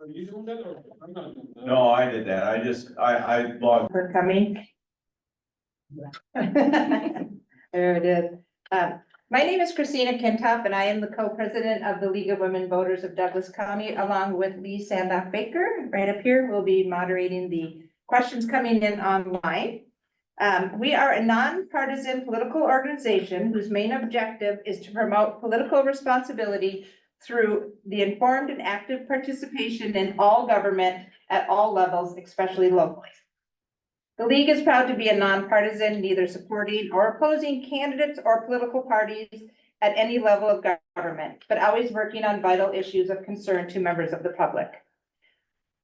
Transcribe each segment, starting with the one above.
Are you doing that or I'm not doing that? No, I did that. I logged. For coming. There it is. My name is Christina Kintop, and I am the co-president of the League of Women Voters of Douglas County, along with Lee Sandoff Baker. Right up here, we'll be moderating the questions coming in online. We are a nonpartisan political organization whose main objective is to promote political responsibility through the informed and active participation in all government at all levels, especially locally. The League is proud to be a nonpartisan, neither supporting or opposing candidates or political parties at any level of government, but always working on vital issues of concern to members of the public.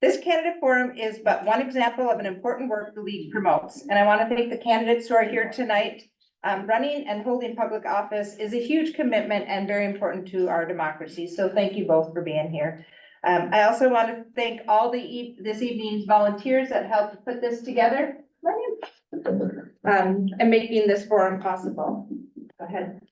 This candidate forum is but one example of an important work the League promotes, and I want to thank the candidates who are here tonight. Running and holding public office is a huge commitment and very important to our democracy, so thank you both for being here. I also want to thank all this evening's volunteers that helped put this together and making this forum possible. Go ahead.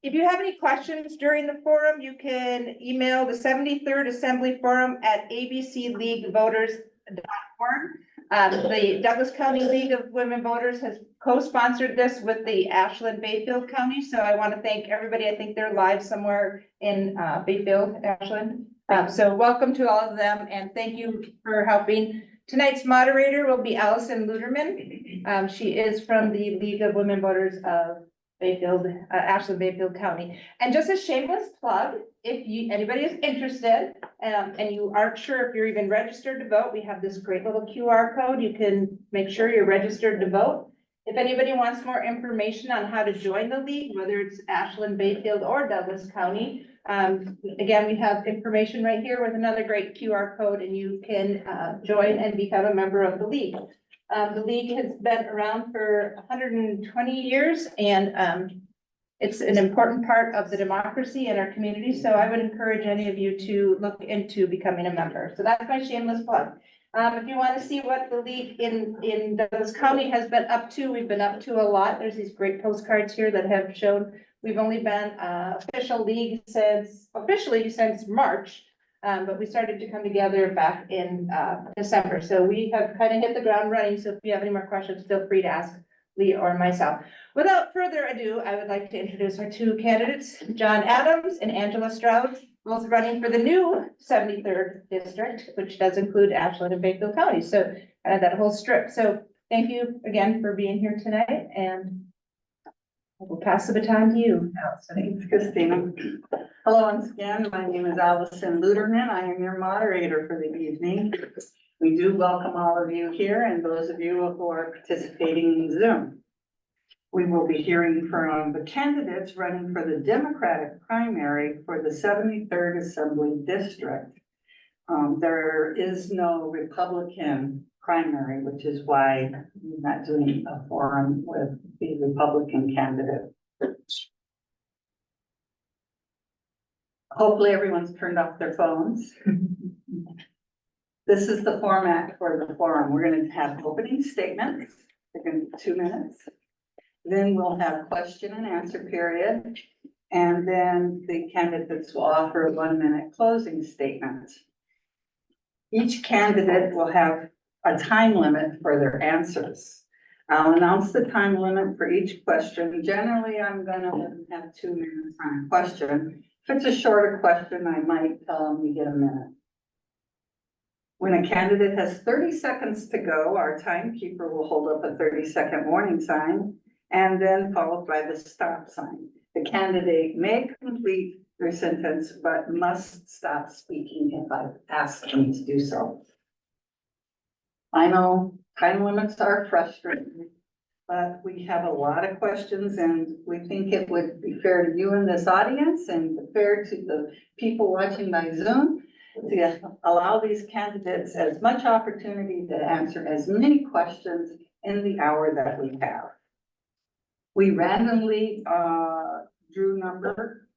If you have any questions during the forum, you can email the 73rd Assembly Forum at abcleaguevoters.org. The Douglas County League of Women Voters has co-sponsored this with the Ashland-Bayfield County, so I want to thank everybody. I think they're live somewhere in Bayfield, Ashland. So welcome to all of them, and thank you for helping. Tonight's moderator will be Allison Luderman. She is from the League of Women Voters of Bayfield, Ashland-Bayfield County. And just a shameless plug, if anybody is interested, and you aren't sure if you're even registered to vote, we have this great little QR code. You can make sure you're registered to vote. If anybody wants more information on how to join the League, whether it's Ashland, Bayfield, or Douglas County, again, we have information right here with another great QR code, and you can join and become a member of the League. The League has been around for 120 years, and it's an important part of the democracy in our community. So I would encourage any of you to look into becoming a member. So that's my shameless plug. If you want to see what the League in Douglas County has been up to, we've been up to a lot. There's these great postcards here that have shown we've only been official League officially since March. But we started to come together back in December. So we have kind of hit the ground running. So if you have any more questions, feel free to ask Lee or myself. Without further ado, I would like to introduce our two candidates, John Adams and Angela Stroud, both running for the new 73rd district, which does include Ashland and Bayfield County. So that whole strip. So thank you again for being here tonight, and we'll pass the baton to you, Allison. Thanks, Christina. Hello once again, my name is Allison Luderman. I am your moderator for the evening. We do welcome all of you here and those of you who are participating in Zoom. We will be hearing from the candidates running for the Democratic primary for the 73rd Assembly District. There is no Republican primary, which is why we're not doing a forum with the Republican candidate. Hopefully everyone's turned off their phones. This is the format for the forum. We're going to have opening statements. They're going to be 2 minutes. Then we'll have question and answer period. And then the candidates will offer 1 minute closing statements. Each candidate will have a time limit for their answers. I'll announce the time limit for each question. Generally, I'm going to have 2 minutes on a question. If it's a shorter question, I might tell them you get a minute. When a candidate has 30 seconds to go, our timekeeper will hold up a 30-second warning sign and then followed by the stop sign. The candidate may complete their sentence, but must stop speaking if I've asked them to do so. I know time limits are frustrating, but we have a lot of questions, and we think it would be fair to you in this audience and fair to the people watching by Zoom to allow these candidates as much opportunity to answer as many questions in the hour that we have. We randomly drew number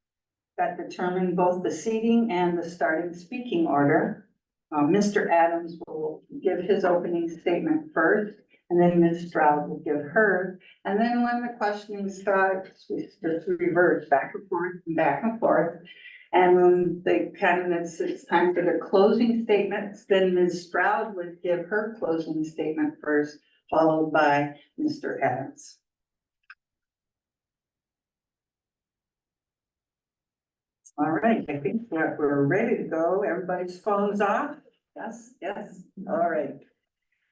that determined both the seating and the starting speaking order. Mr. Adams will give his opening statement first, and then Ms. Stroud will give hers. And then when the questioning starts, we just reverse back and forth and back and forth. And when the candidates, it's time for their closing statements, then Ms. Stroud would give her closing statement first, followed by Mr. Adams. All right, I think we're ready to go. Everybody's phones off? Yes, yes, all right.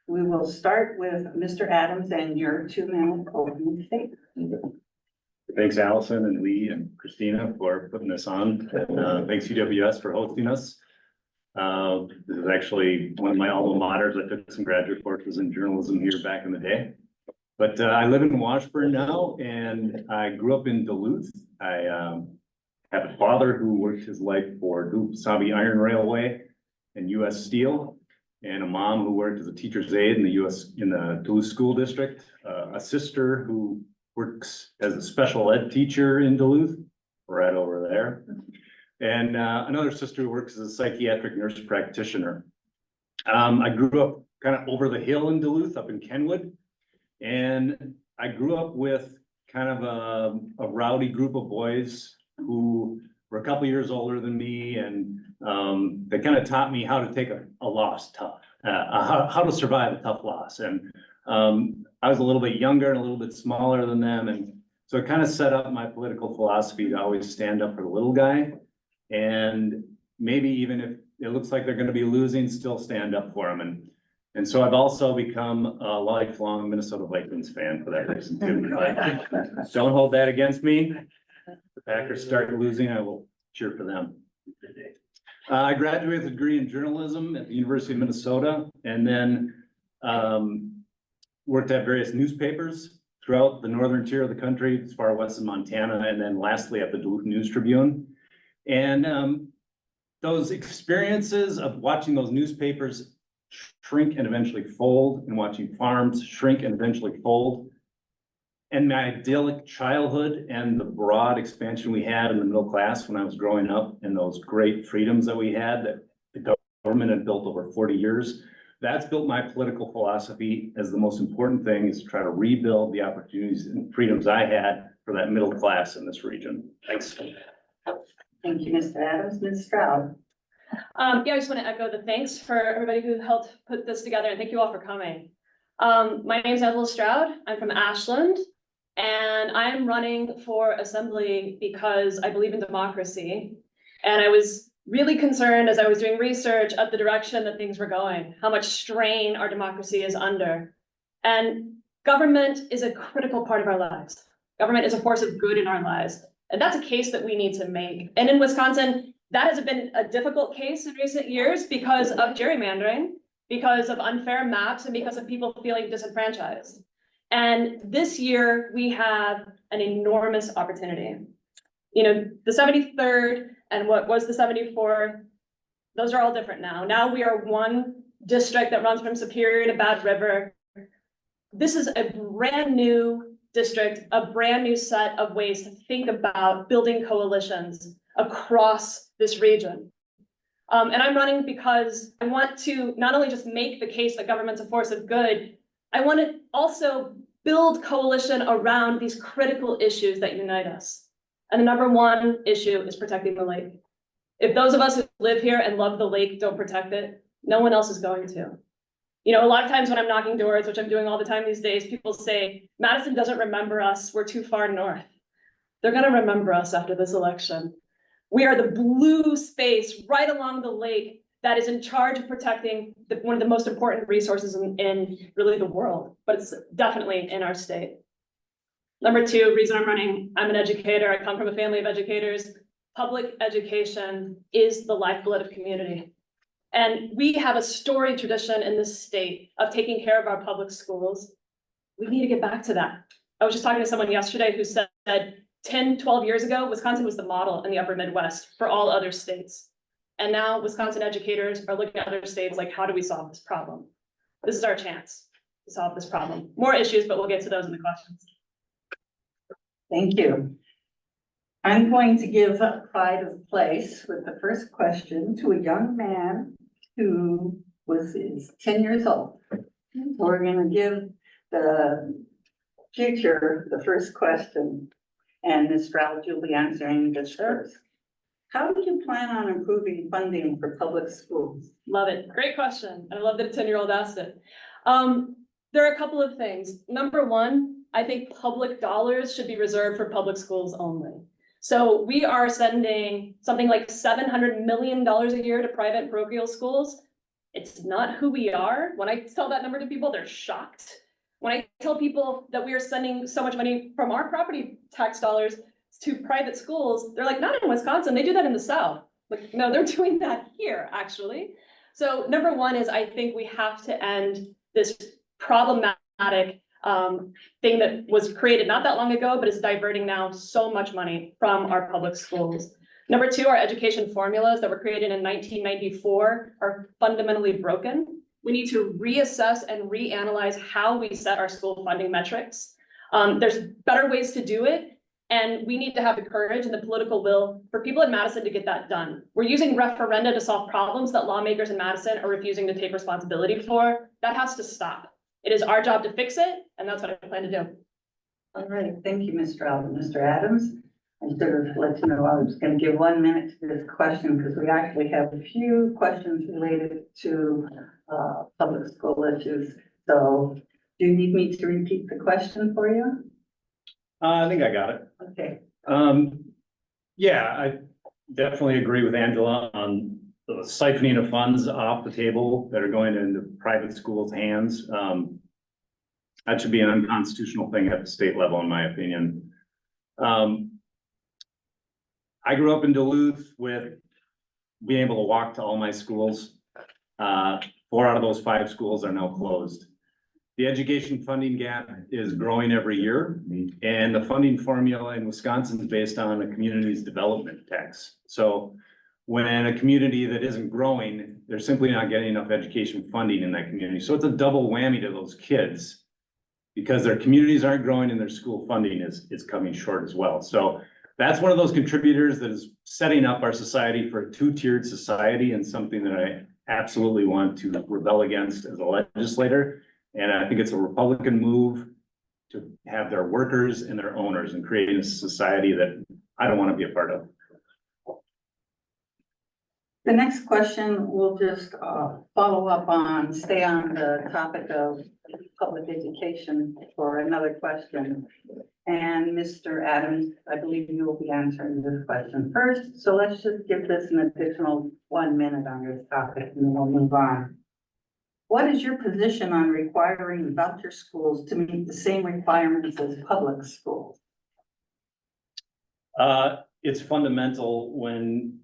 We will start with Mr. Adams and your 2-minute opening statement. Thanks, Allison and Lee and Christina for putting this on. Thanks UWS for hosting us. This is actually one of my alma maters. I took some graduate courses in journalism here back in the day. But I live in Washburn now, and I grew up in Duluth. I have a father who worked his life for Duluth Sabi Iron Railway and US Steel, and a mom who worked as a teacher's aide in the Duluth School District, a sister who works as a special ed teacher in Duluth, right over there. And another sister who works as a psychiatric nurse practitioner. I grew up kind of over the hill in Duluth, up in Kenwood. And I grew up with kind of a rowdy group of boys who were a couple years older than me. And they kind of taught me how to take a loss tough, how to survive a tough loss. And I was a little bit younger and a little bit smaller than them. And so it kind of set up my political philosophy to always stand up for the little guy. And maybe even if it looks like they're going to be losing, still stand up for them. And so I've also become a lifelong Minnesota Vikings fan for that reason too. But don't hold that against me. If the Packers start losing, I will cheer for them. I graduated with a degree in journalism at the University of Minnesota, and then worked at various newspapers throughout the northern tier of the country, as far west as Montana, and then lastly at the Duluth News Tribune. And those experiences of watching those newspapers shrink and eventually fold, and watching farms shrink and eventually fold, and my idyllic childhood and the broad expansion we had in the middle class when I was growing up, and those great freedoms that we had that the government had built over 40 years, that's built my political philosophy as the most important thing, is to try to rebuild the opportunities and freedoms I had for that middle class in this region. Thanks. Thank you, Mr. Adams. Ms. Stroud. Yeah, I just want to echo the thanks for everybody who helped put this together, and thank you all for coming. My name is Stroud. I'm from Ashland, and I am running for assembly because I believe in democracy. And I was really concerned as I was doing research of the direction that things were going, how much strain our democracy is under. And government is a critical part of our lives. Government is a force of good in our lives. And that's a case that we need to make. And in Wisconsin, that has been a difficult case in recent years because of gerrymandering, because of unfair maps, and because of people feeling disenfranchised. And this year we have an enormous opportunity. You know, the 73rd and what was the 74th, those are all different now. Now we are one district that runs from Superior to Bad River. This is a brand new district, a brand new set of ways to think about building coalitions across this region. And I'm running because I want to not only just make the case that government's a force of good, I want to also build coalition around these critical issues that unite us. And the number one issue is protecting the lake. If those of us who live here and love the lake don't protect it, no one else is going to. You know, a lot of times when I'm knocking doors, which I'm doing all the time these days, people say, Madison doesn't remember us, we're too far north. They're gonna remember us after this election. We are the blue space right along the lake that is in charge of protecting one of the most important resources in really the world, but it's definitely in our state. Number two, reason I'm running, I'm an educator, I come from a family of educators. Public education is the lifeblood of community. And we have a storied tradition in this state of taking care of our public schools. We need to get back to that. I was just talking to someone yesterday who said 10, 12 years ago, Wisconsin was the model in the upper Midwest for all other states. And now Wisconsin educators are looking at other states like, how do we solve this problem? This is our chance to solve this problem. More issues, but we'll get to those in the questions. Thank you. I'm going to give pride of place with the first question to a young man who is 10 years old. So we're going to give the future the first question. And Ms. Stroud, you'll be answering this first. How do you plan on improving funding for public schools? Love it. Great question. I love that a 10-year-old asked it. There are a couple of things. Number one, I think public dollars should be reserved for public schools only. So we are sending something like $700 million a year to private and parochial schools. It's not who we are. When I tell that number to people, they're shocked. When I tell people that we are sending so much money from our property tax dollars to private schools, they're like, not in Wisconsin, they do that in the South. Like, no, they're doing that here, actually. So number one is I think we have to end this problematic thing that was created not that long ago, but is diverting now so much money from our public schools. Number two, our education formulas that were created in 1994 are fundamentally broken. We need to reassess and reanalyze how we set our school funding metrics. There's better ways to do it. And we need to have the courage and the political will for people in Madison to get that done. We're using referenda to solve problems that lawmakers in Madison are refusing to take responsibility for. That has to stop. It is our job to fix it, and that's what I plan to do. All right, thank you, Ms. Stroud. Mr. Adams, I should have let you know I was going to give 1 minute to this question because we actually have a few questions related to public school issues. So do you need me to repeat the question for you? I think I got it. Okay. Yeah, I definitely agree with Angela on the siphoning of funds off the table that are going into private schools' hands. That should be an unconstitutional thing at the state level, in my opinion. I grew up in Duluth with being able to walk to all my schools. 4 out of those 5 schools are now closed. The education funding gap is growing every year, and the funding formula in Wisconsin is based on a community's development tax. So when a community that isn't growing, they're simply not getting enough education funding in that community. So it's a double whammy to those kids because their communities aren't growing and their school funding is coming short as well. So that's one of those contributors that is setting up our society for a 2-tiered society, and something that I absolutely want to rebel against as a legislator. And I think it's a Republican move to have their workers and their owners and creating a society that I don't want to be a part of. The next question will just follow up on, stay on the topic of public education for another question. And Mr. Adams, I believe you will be answering this question first. So let's just give this an additional 1 minute on this topic and then we'll move on. What is your position on requiring voucher schools to meet the same requirements as public schools? It's fundamental when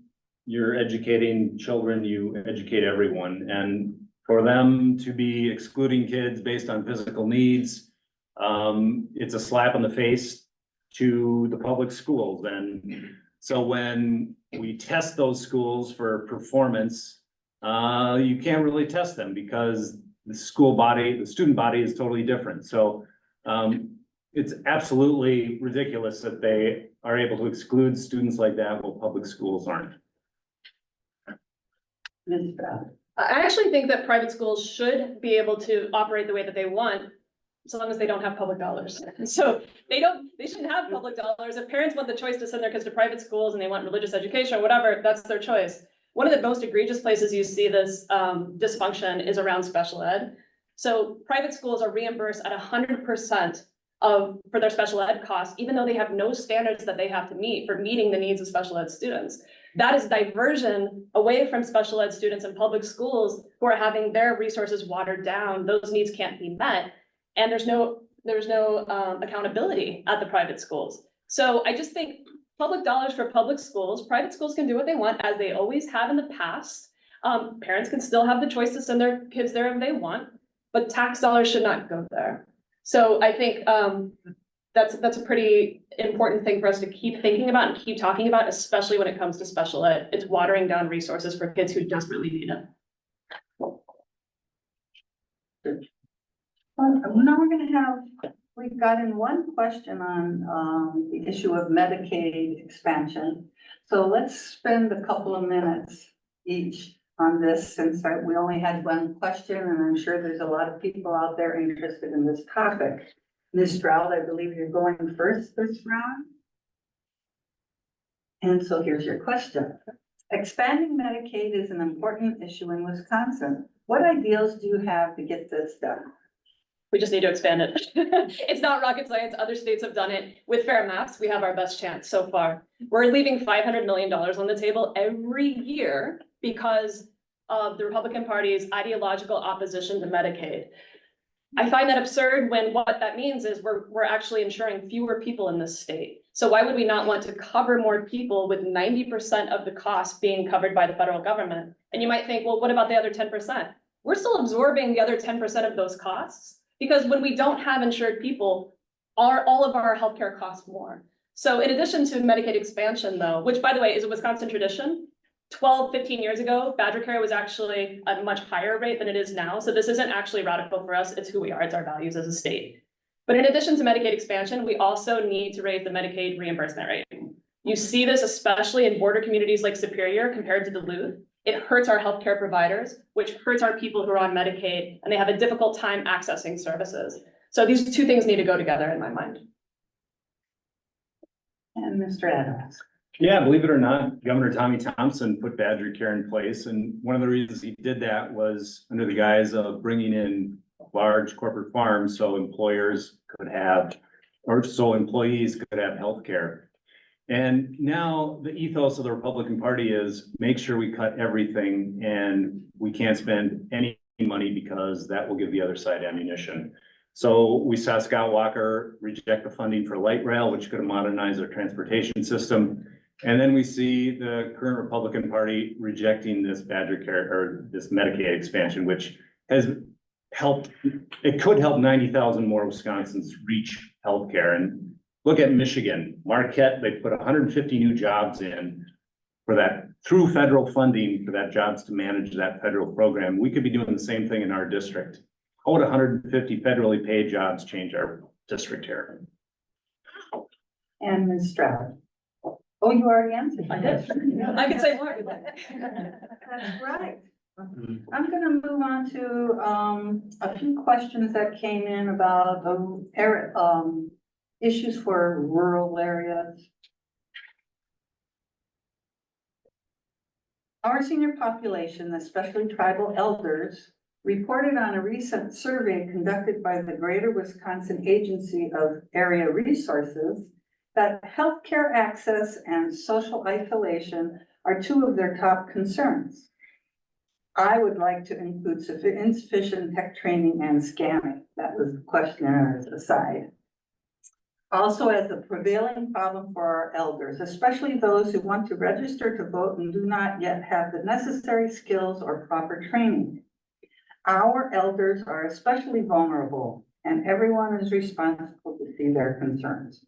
you're educating children, you educate everyone. And for them to be excluding kids based on physical needs, it's a slap in the face to the public schools. And so when we test those schools for performance, you can't really test them because the student body is totally different. So it's absolutely ridiculous that they are able to exclude students like that while public schools aren't. Ms. Stroud. I actually think that private schools should be able to operate the way that they want, so long as they don't have public dollars. So they shouldn't have public dollars. If parents want the choice to send their kids to private schools and they want religious education or whatever, that's their choice. One of the most egregious places you see this dysfunction is around special ed. So private schools are reimbursed at 100% for their special ed costs, even though they have no standards that they have to meet for meeting the needs of special ed students. That is diversion away from special ed students in public schools who are having their resources watered down. Those needs can't be met. And there's no accountability at the private schools. So I just think public dollars for public schools, private schools can do what they want as they always have in the past. Parents can still have the choice to send their kids there if they want, but tax dollars should not go there. So I think that's a pretty important thing for us to keep thinking about and keep talking about, especially when it comes to special ed. It's watering down resources for kids who desperately need it. Now we've gotten one question on the issue of Medicaid expansion. So let's spend a couple of minutes each on this, since we only had one question, and I'm sure there's a lot of people out there interested in this topic. Ms. Stroud, I believe you're going first this round. And so here's your question. Expanding Medicaid is an important issue in Wisconsin. What ideals do you have to get this done? We just need to expand it. It's not rocket science. Other states have done it. With fair maps, we have our best chance so far. We're leaving $500 million on the table every year because of the Republican Party's ideological opposition to Medicaid. I find that absurd when what that means is we're actually insuring fewer people in this state. So why would we not want to cover more people with 90% of the cost being covered by the federal government? And you might think, well, what about the other 10%? We're still absorbing the other 10% of those costs. Because when we don't have insured people, all of our healthcare costs more. So in addition to Medicaid expansion though, which by the way is a Wisconsin tradition, 12, 15 years ago, Badger Care was actually a much higher rate than it is now. So this isn't actually radical for us. It's who we are. It's our values as a state. But in addition to Medicaid expansion, we also need to raise the Medicaid reimbursement rate. You see this especially in border communities like Superior compared to Duluth. It hurts our healthcare providers, which hurts our people who are on Medicaid, and they have a difficult time accessing services. So these two things need to go together in my mind. And Mr. Adams. Yeah, believe it or not, Governor Tommy Thompson put Badger Care in place, and one of the reasons he did that was under the guise of bringing in large corporate farms so employers could have, or so employees could have health care. And now the ethos of the Republican Party is make sure we cut everything and we can't spend any money because that will give the other side ammunition. So we saw Scott Walker reject the funding for light rail, which could have modernized our transportation system. And then we see the current Republican Party rejecting this Badger Care or this Medicaid expansion, which has helped, it could help 90,000 more Wisconsins reach healthcare. And look at Michigan, Marquette, they put 150 new jobs in for that through federal funding for that jobs to manage that federal program. We could be doing the same thing in our district. How would 150 federally paid jobs change our district here? And Ms. Stroud. Oh, you already answered. I did. I can say more. That's right. I'm gonna move on to a few questions that came in about issues for rural areas. Our senior population, especially tribal elders, reported on a recent survey conducted by the Greater Wisconsin Agency of Area Resources that healthcare access and social isolation are two of their top concerns. I would like to include insufficient tech training and scamming. That was the questionnaire aside. Also, as a prevailing problem for our elders, especially those who want to register to vote and do not yet have the necessary skills or proper training. Our elders are especially vulnerable, and everyone is responsible to see their concerns.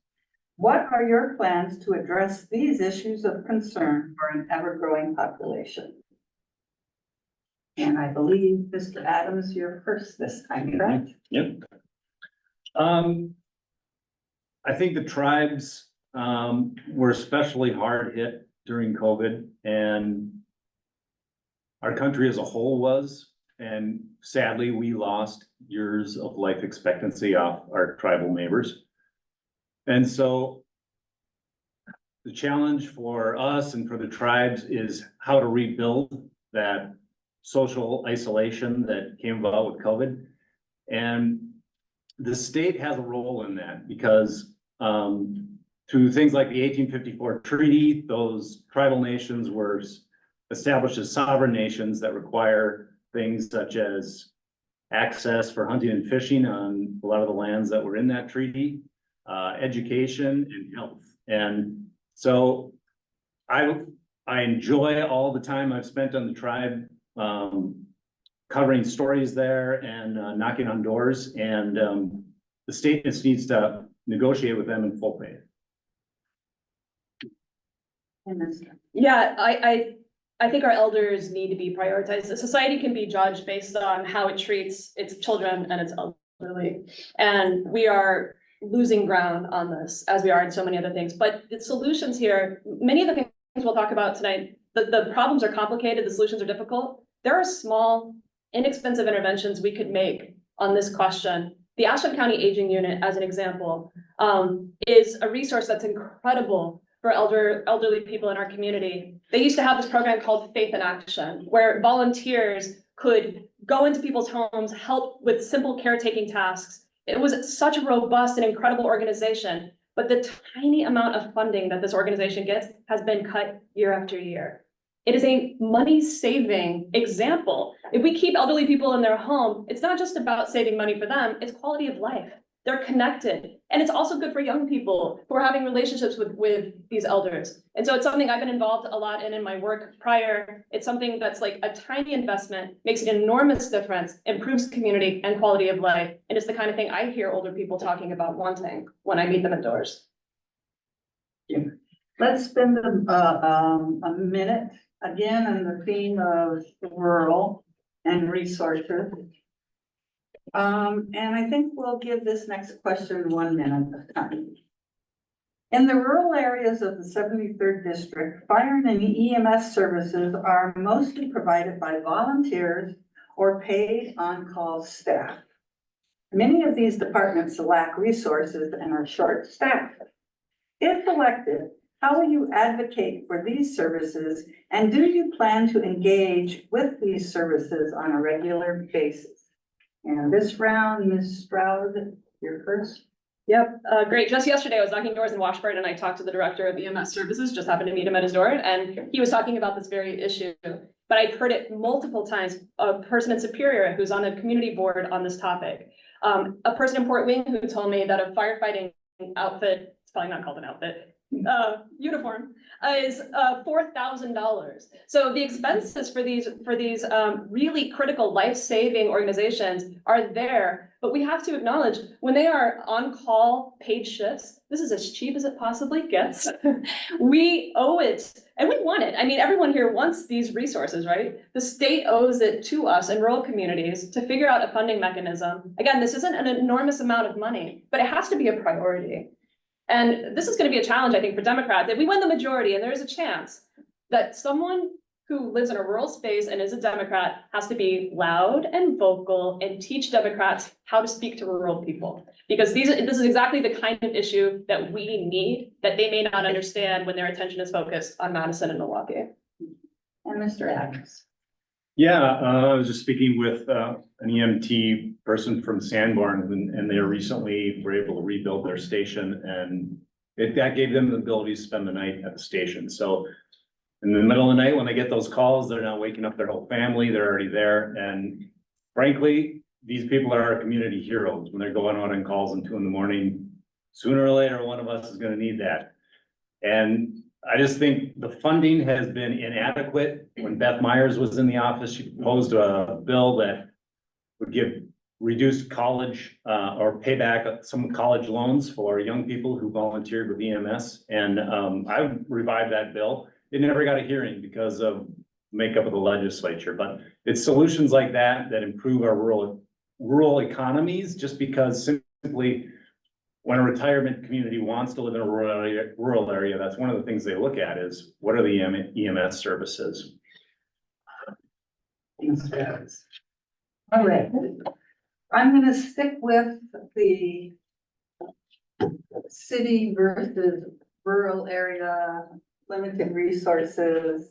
What are your plans to address these issues of concern for an ever-growing population? And I believe, Mr. Adams, you're first this time, correct? Yep. I think the tribes were especially hard hit during COVID, and our country as a whole was. And sadly, we lost years of life expectancy off our tribal neighbors. And so the challenge for us and for the tribes is how to rebuild that social isolation that came about with COVID. And the state has a role in that because through things like the 1854 treaty, those tribal nations were established as sovereign nations that require things such as access for hunting and fishing on a lot of the lands that were in that treaty, education and health. And so I enjoy all the time I've spent on the tribe, covering stories there and knocking on doors, and the state just needs to negotiate with them in full pay. Yeah, I think our elders need to be prioritized. The society can be judged based on how it treats its children and its elderly. And we are losing ground on this, as we are in so many other things. But the solutions here, many of the things we'll talk about tonight, the problems are complicated, the solutions are difficult. There are small, inexpensive interventions we could make on this question. The Ashland County Aging Unit, as an example, is a resource that's incredible for elderly people in our community. They used to have this program called Faith in Action, where volunteers could go into people's homes, help with simple caretaking tasks. It was such a robust and incredible organization, but the tiny amount of funding that this organization gets has been cut year after year. It is a money-saving example. If we keep elderly people in their home, it's not just about saving money for them, it's quality of life. They're connected. And it's also good for young people who are having relationships with these elders. And so it's something I've been involved a lot in my work prior. It's something that's like a tiny investment, makes an enormous difference, improves community and quality of life. And it's the kind of thing I hear older people talking about wanting when I meet them at doors. Let's spend a minute again on the theme of rural and resources. And I think we'll give this next question 1 minute of time. In the rural areas of the 73rd district, fire and EMS services are mostly provided by volunteers or paid on-call staff. Many of these departments lack resources and are short-staffed. If elected, how will you advocate for these services, and do you plan to engage with these services on a regular basis? And this round, Ms. Stroud, you're first. Yep, great. Just yesterday, I was knocking doors in Washburn and I talked to the director of EMS services, just happened to meet him at his door, and he was talking about this very issue. But I've heard it multiple times, a person in Superior who's on a community board on this topic. A person in Port Wing who told me that a firefighting outfit, it's probably not called an outfit, uniform, is $4,000. So the expenses for these really critical life-saving organizations are there, but we have to acknowledge when they are on-call paid shifts, this is as cheap as it possibly gets. We owe it, and we want it. I mean, everyone here wants these resources, right? The state owes it to us in rural communities to figure out a funding mechanism. Again, this isn't an enormous amount of money, but it has to be a priority. And this is going to be a challenge, I think, for Democrats. If we win the majority, and there is a chance that someone who lives in a rural space and is a Democrat has to be loud and vocal and teach Democrats how to speak to rural people. Because this is exactly the kind of issue that we need, that they may not understand when their attention is focused on Madison and Milwaukee. And Mr. Adams. Yeah, I was just speaking with an EMT person from Sanborn, and they recently were able to rebuild their station, and that gave them the ability to spend the night at the station. So in the middle of the night, when they get those calls, they're not waking up their whole family, they're already there. And frankly, these people are our community heroes. When they're going out on calls at 2 in.the morning, sooner or later, one of us is gonna need that. And I just think the funding has been inadequate. When Beth Myers was in the office, she proposed a bill that would give reduced college or pay back some college loans for young people who volunteered with EMS. And I revived that bill. It never got a hearing because of makeup of the legislature, but it's solutions like that that improve our rural economies, just because simply when a retirement community wants to live in a rural area, that's one of the things they look at is what are the EMS services? All right, I'm gonna stick with the city versus rural area, limited resources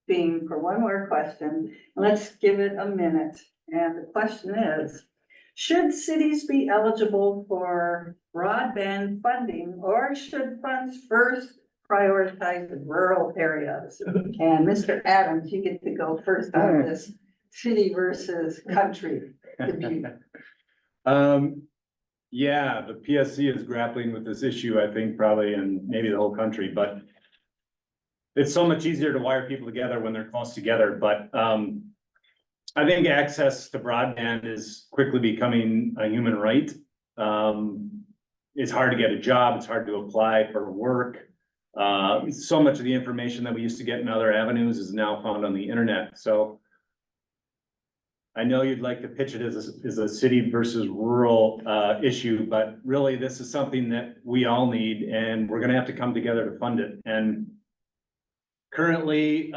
theme for one more question. Let's give it a minute. And the question is, should cities be eligible for broadband funding, or should funds first prioritize the rural areas? And Mr. Adams, you get to go first on this city versus country debate. Yeah, the PSC is grappling with this issue, I think, probably in maybe the whole country, but it's so much easier to wire people together when they're close together. But I think access to broadband is quickly becoming a human right. It's hard to get a job. It's hard to apply for work. So much of the information that we used to get in other avenues is now found on the internet. So I know you'd like to pitch it as a city versus rural issue, but really this is something that we all need, and we're gonna have to come together to fund it. And currently,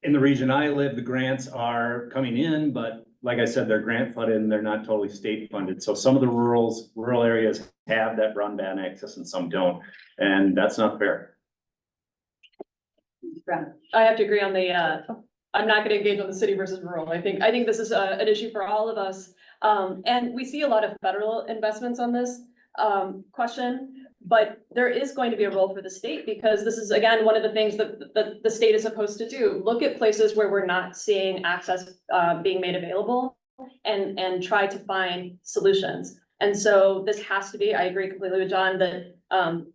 in the region I live, the grants are coming in, but like I said, they're grant funded and they're not totally state funded. So some of the rural areas have that broadband access and some don't. And that's not fair. I have to agree on the, I'm not gonna engage on the city versus rural. I think this is an issue for all of us. And we see a lot of federal investments on this, question. But there is going to be a role for the state because this is, again, one of the things that the state is supposed to do. Look at places where we're not seeing access, being made available and try to find solutions. And so this has to be, I agree completely with John that,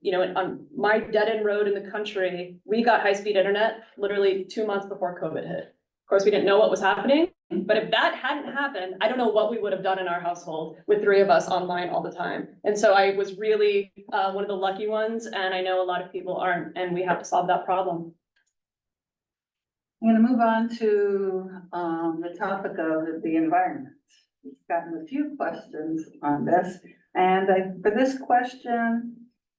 you know, on my dead end road in the country, we got high-speed internet literally 2 months before COVID hit. Of course, we didn't know what was happening, but if that hadn't happened, I don't know what we would have done in our household with 3 of us online all the time. And so I was really, one of the lucky ones, and I know a lot of people aren't, and we have to solve that problem. I'm gonna move on to, the topic of the environment. We've gotten a few questions on this, and for this question,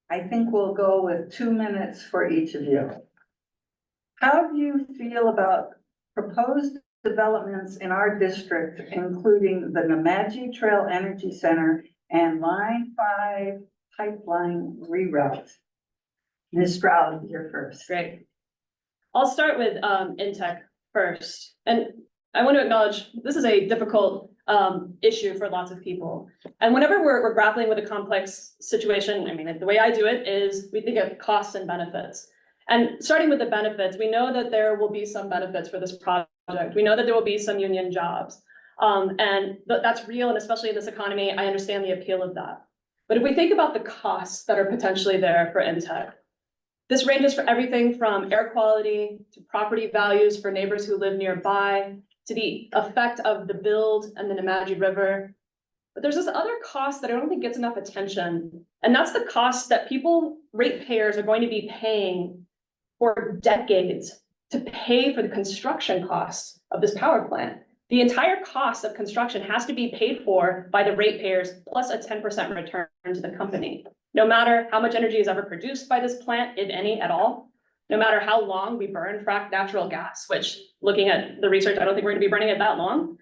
I think we'll go with 2 minutes for each of you. How do you feel about proposed developments in our district, including the Nemadji Trail Energy Center and Line 5 pipeline reroute? Ms. Stroud, you're first. Great. I'll start with Intech first. And I want to acknowledge this is a difficult issue for lots of people. And whenever we're grappling with a complex situation, I mean, the way I do it is we think of costs and benefits. And starting with the benefits, we know that there will be some benefits for this project. We know that there will be some union jobs. And that's real, and especially in this economy, I understand the appeal of that. But if we think about the costs that are potentially there for Intech, this ranges for everything from air quality to property values for neighbors who live nearby, to the effect of the build and the Nemadji River. But there's this other cost that I don't think gets enough attention, and that's the cost that ratepayers are going to be paying for decades to pay for the construction costs of this power plant. The entire cost of construction has to be paid for by the ratepayers plus a 10% return to the company. No matter how much energy is ever produced by this plant, if any at all, no matter how long we burn fracked natural gas, which looking at the research, I don't think we're gonna be burning it that long.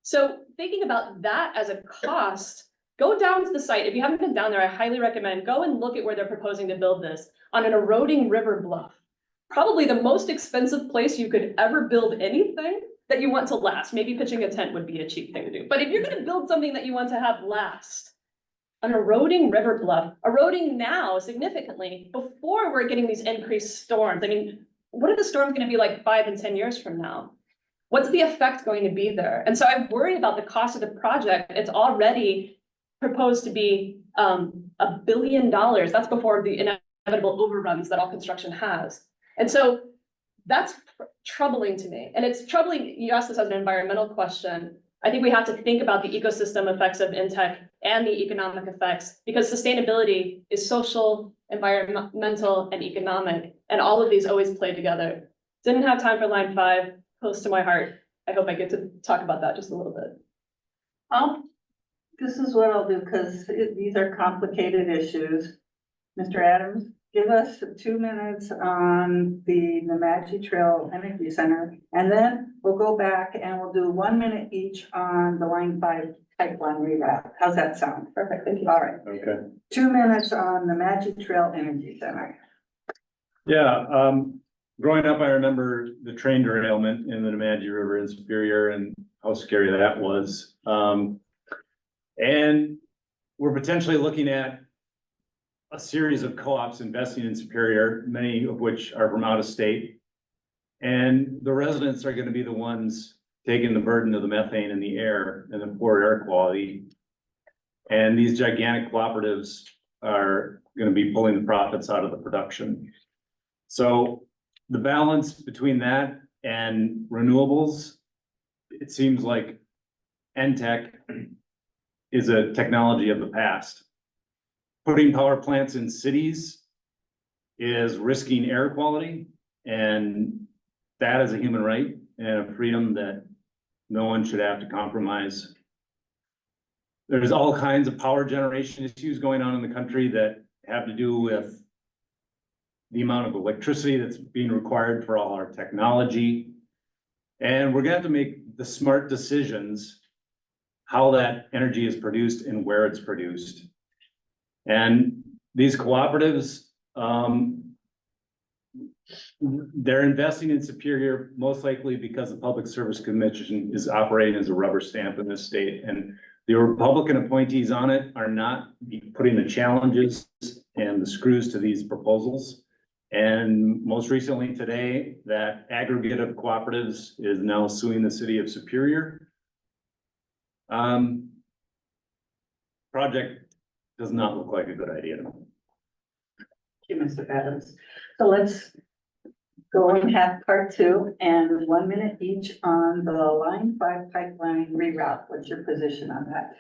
So thinking about that as a cost, go down to the site. If you haven't been down there, I highly recommend go and look at where they're proposing to build this on an eroding river bluff. Probably the most expensive place you could ever build anything that you want to last. Maybe pitching a tent would be a cheap thing to do. But if you're gonna build something that you want to have last, an eroding river bluff, eroding now significantly before we're getting these increased storms. I mean, what are the storms gonna be like 5 and 10 years from now? What's the effect going to be there? And so I worry about the cost of the project. It's already proposed to be $1 billion. That's before the inevitable overruns that all construction has. And so that's troubling to me. And it's troubling, you asked this as an environmental question. I think we have to think about the ecosystem effects of Intech and the economic effects, because sustainability is social, environmental, and economic, and all of these always play together. Didn't have time for line 5, close to my heart. I hope I get to talk about that just a little bit. This is what I'll do, because these are complicated issues. Mr. Adams, give us 2 minutes on the Nemadji Trail Energy Center, and then we'll go back and we'll do 1 minute each on the Line 5 pipeline reroute. How's that sound? Perfect, thank you. All right, Okay. 2 minutes on the Nemadji Trail Energy Center. Yeah, growing up, I remember the train derailment in the Nemadji River in Superior and how scary that was. And we're potentially looking at a series of co-ops investing in Superior, many of which are from out of state. And the residents are gonna be the ones taking the burden of the methane in the air and the poor air quality. And these gigantic cooperatives are gonna be pulling the profits out of the production. So the balance between that and renewables, it seems like NTech is a technology of the past. Putting power plants in cities is risking air quality, and that is a human right and a freedom that no one should have to compromise. There's all kinds of power generation issues going on in the country that have to do with the amount of electricity that's being required for all our technology. And we're gonna have to make the smart decisions how that energy is produced and where it's produced. And these cooperatives, they're investing in Superior most likely because the Public Service Commission is operating as a rubber stamp in this state. And the Republican appointees on it are not putting the challenges and the screws to these proposals. And most recently today, that aggregate of cooperatives is now suing the city of Superior. Project does not look like a good idea to me. Thank you, Mr. Adams. So let's go and have part two and 1 minute each on the Line 5 pipeline reroute. What's your position on that?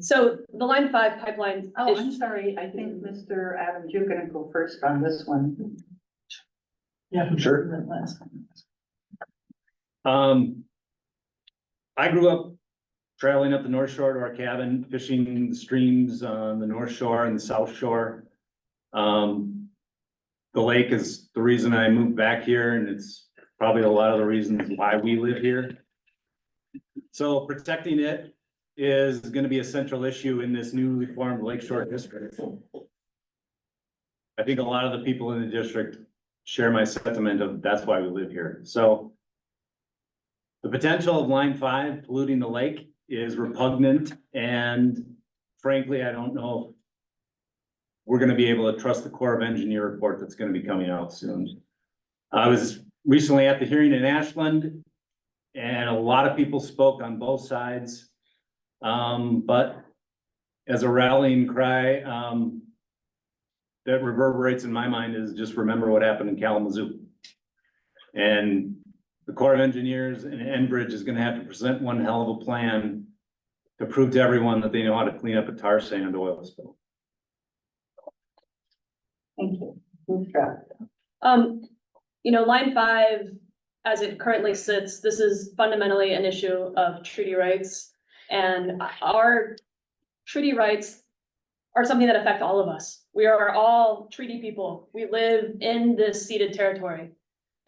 So the Line 5 pipeline. Oh, I'm sorry. I think Mr. Adams, you're gonna go first on this one. Yeah, sure. I grew up traveling up the North Shore to our cabin, fishing the streams on the North Shore and the South Shore. The lake is the reason I moved back here, and it's probably a lot of the reasons why we live here. So protecting it is gonna be a central issue in this newly formed Lakeshore District. I think a lot of the people in the district share my sentiment of that's why we live here. So the potential of Line 5 polluting the lake is repugnant, and frankly, I don't know if we're gonna be able to trust the Corps of Engineer report that's gonna be coming out soon. I was recently at the hearing in Ashland, and a lot of people spoke on both sides. But as a rallying cry, that reverberates in my mind is just remember what happened in Kalamazoo. And the Corps of Engineers and Enbridge is gonna have to present one hell of a plan to prove to everyone that they know how to clean up a tar sand oil spill. Thank you. Mr. Adams. Line 5, as it currently sits, this is fundamentally an issue of treaty rights. And our treaty rights are something that affect all of us. We are all treaty people. We live in this ceded territory.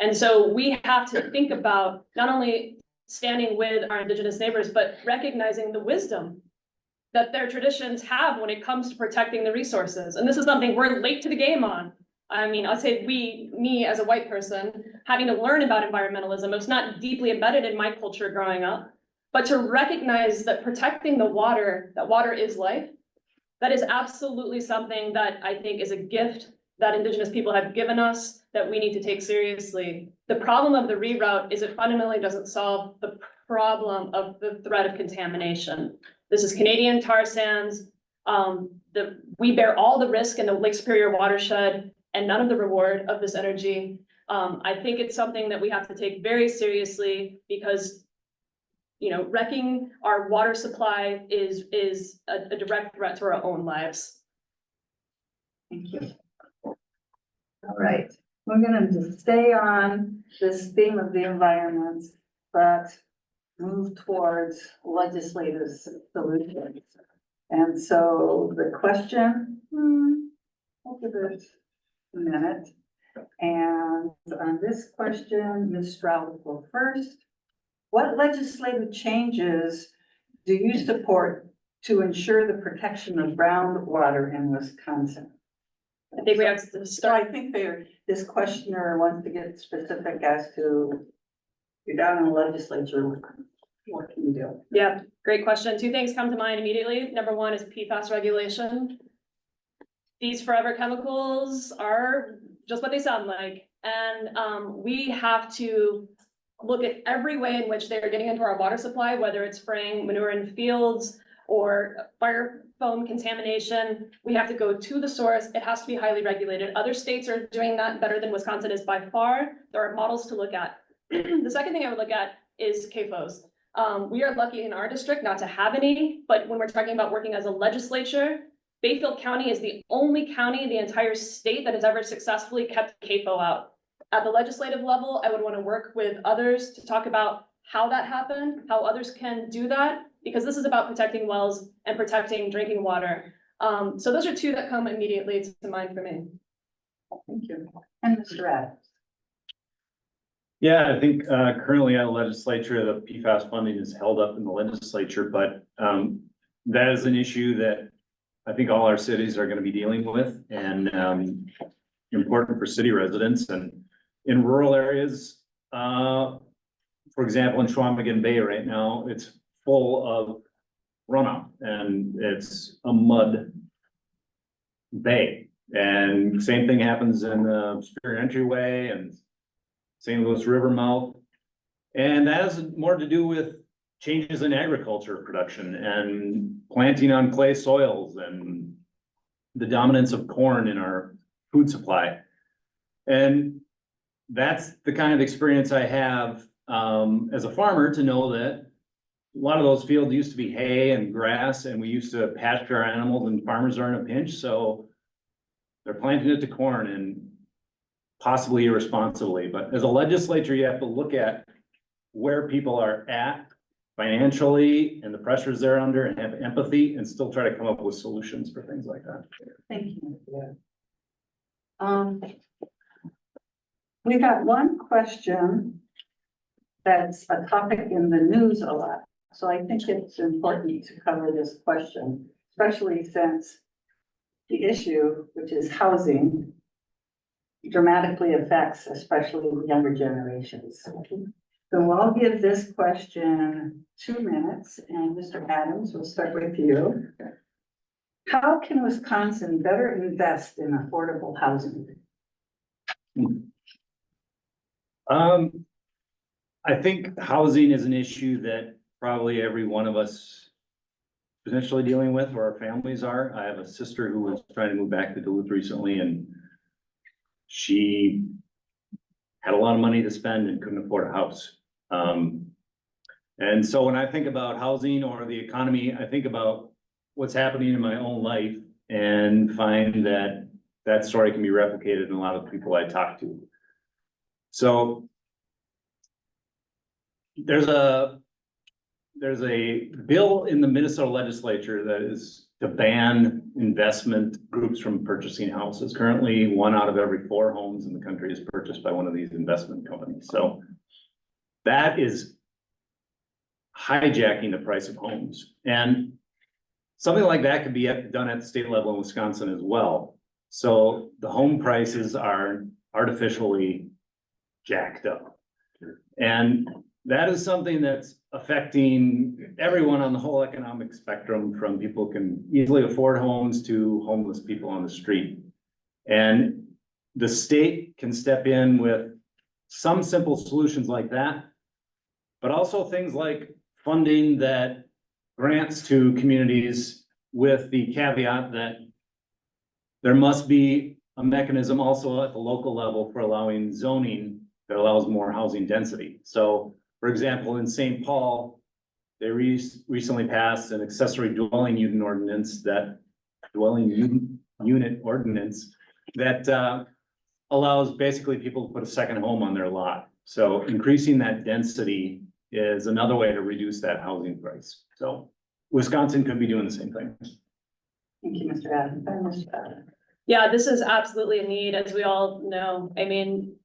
And so we have to think about not only standing with our Indigenous neighbors, but recognizing the wisdom that their traditions have when it comes to protecting the resources. And this is something we're late to the game on. I mean, I'll say me as a white person, having to learn about environmentalism, it's not deeply embedded in my culture growing up, but to recognize that protecting the water, that water is life, that is absolutely something that I think is a gift that Indigenous people have given us that we need to take seriously. The problem of the reroute is it fundamentally doesn't solve the problem of the threat of contamination. This is Canadian tar sands. We bear all the risk in the Lake Superior watershed and none of the reward of this energy. I think it's something that we have to take very seriously because, wrecking our water supply is a direct threat to our own lives. Thank you. All right, we're gonna just stay on this theme of the environment, but move towards legislative solutions. And so the question, I'll give it a minute. And on this question, Ms. Stroud will go first. What legislative changes do you support to ensure the protection of groundwater in Wisconsin? I think we have to So start. I think this questioner wants to get specific as to, you're down in the legislature, what can you do? Yeah, great question. Two things come to mind immediately. Number one is PFAS regulation. These forever chemicals are just what they sound like. And we have to look at every way in which they are getting into our water supply, whether it's spraying manure in fields or fire foam contamination. We have to go to the source. It has to be highly regulated. Other states are doing that better than Wisconsin is by far. There are models to look at. The second thing I would look at is CAFOs. We are lucky in our district not to have any, but when we're talking about working as a legislature, Bayfield County is the only county in the entire state that has ever successfully kept CAFO out. At the legislative level, I would want to work with others to talk about how that happened, how others can do that, because this is about protecting wells and protecting drinking water. So those are two that come immediately to mind for me. Thank you. And Mr. Adams. Yeah, I think currently at the legislature, the PFAS funding is held up in the legislature, but that is an issue that I think all our cities are gonna be dealing with and important for city residents and in rural areas. For example, in Chequamegon Bay right now, it's full of runoff and it's a mud bay. And same thing happens in Superior Entryway and St. Louis River mouth. And that has more to do with changes in agriculture production and planting on clay soils and the dominance of corn in our food supply. And that's the kind of experience I have as a farmer to know that a lot of those fields used to be hay and grass and we used to pasture our animals and farmers are in a pinch. So they're planting it to corn and possibly irresponsibly, but as a legislature, you have to look at where people are at financially and the pressures they're under and have empathy and still try to come up with solutions for things like that. Thank you. We got one question that's a topic in the news a lot. So I think it's important to cover this question, especially since the issue, which is housing, dramatically affects especially the younger generations. So I'll give this question 2 minutes, and Mr. Adams, we'll start with you. How can Wisconsin better invest in affordable housing? I think housing is an issue that probably every one of us potentially dealing with, or our families are. I have a sister who was trying to move back to Duluth recently and she had a lot of money to spend and couldn't afford a house. And so when I think about housing or the economy, I think about what's happening in my own life and find that that story can be replicated in a lot of people I talk to. So there's a bill in the Minnesota legislature that is to ban investment groups from purchasing houses. Currently, 1 out of every 4 homes in the country is purchased by one of these investment companies. So that is hijacking the price of homes. And something like that could be done at the state level in Wisconsin as well. So the home prices are artificially jacked up. And that is something that's affecting everyone on the whole economic spectrum, from people who can easily afford homes to homeless people on the street. And the state can step in with some simple solutions like that, but also things like funding that grants to communities with the caveat that there must be a mechanism also at the local level for allowing zoning that allows more housing density. So, for example, in St. Paul, they recently passed an accessory dwelling unit ordinance that allows basically people to put a second home on their lot. So increasing that density is another way to reduce that housing price. So Wisconsin could be doing the same thing. Thank you, Mr. Adams. Mr. Adams. Yeah, this is absolutely a need, as we all know. I mean,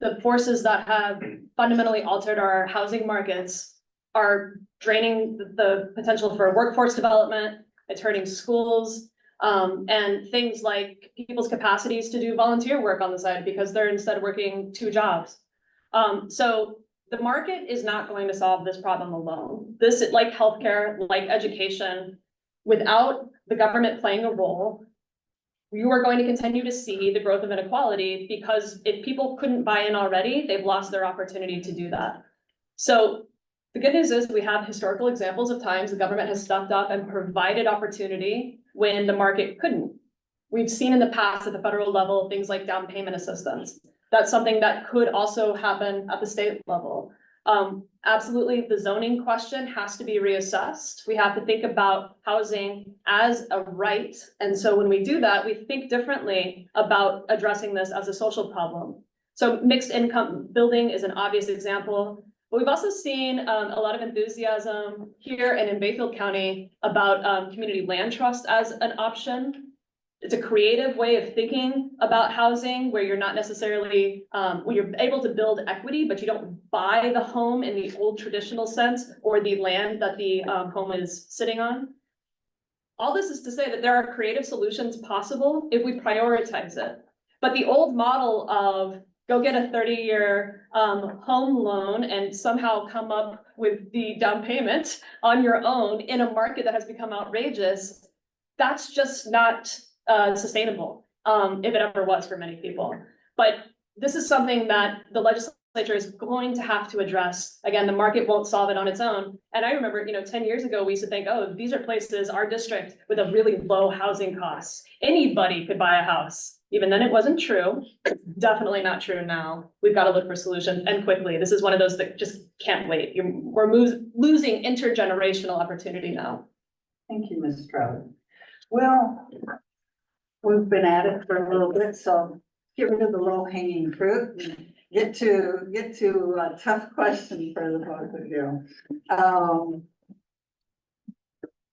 the forces that have fundamentally altered our housing markets are draining the potential for workforce development. It's hurting schools, and things like people's capacities to do volunteer work on the side because they're instead working 2 jobs. So the market is not going to solve this problem alone. This, like healthcare, like education, without the government playing a role, you are going to continue to see the growth of inequality, because if people couldn't buy in already, they've lost their opportunity to do that. So the good news is we have historical examples of times the government has stepped up and provided opportunity when the market couldn't. We've seen in the past at the federal level, things like down payment assistance. That's something that could also happen at the state level. Absolutely, the zoning question has to be reassessed. We have to think about housing as a right. And so when we do that, we think differently about addressing this as a social problem. So mixed income building is an obvious example, but we've also seen a lot of enthusiasm here and in Bayfield County about community land trust as an option. it's a creative way of thinking about housing where you're not necessarily, where you're able to build equity, but you don't buy the home in the old traditional sense or the land that the home is sitting on. All this is to say that there are creative solutions possible if we prioritize it. But the old model of go get a 30-year home loan and somehow come up with the down payment on your own in a market that has become outrageous, that's just not sustainable, if it ever was for many people. But this is something that the legislature is going to have to address. Again, the market won't solve it on its own. And I remember, 10 years ago, we used to think, oh, these are places, our district, with a really low housing costs. Anybody could buy a house. Even then, it wasn't true. It's definitely not true now. We've got to look for solutions, and quickly. This is one of those that just can't wait. We're losing intergenerational opportunity now. Thank you, Ms. Stroud. Well, we've been at it for a little bit, so get rid of the low hanging fruit and get to a tough question for the both of you.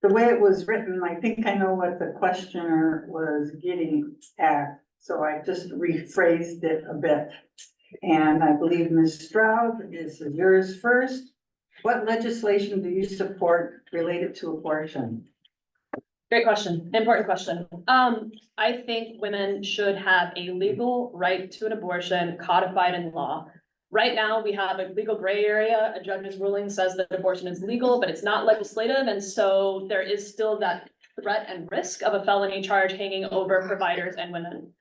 The way it was written, I think I know what the questioner was getting at, so I just rephrased it a bit. And I believe Ms. Stroud, this is yours first. What legislation do you support related to abortion? Great question, important question. I think women should have a legal right to an abortion codified in law. Right now, we have a legal gray area. A judge's ruling says that abortion is legal, but it's not legislative. And so there is still that threat and risk of a felony charge hanging over providers and women.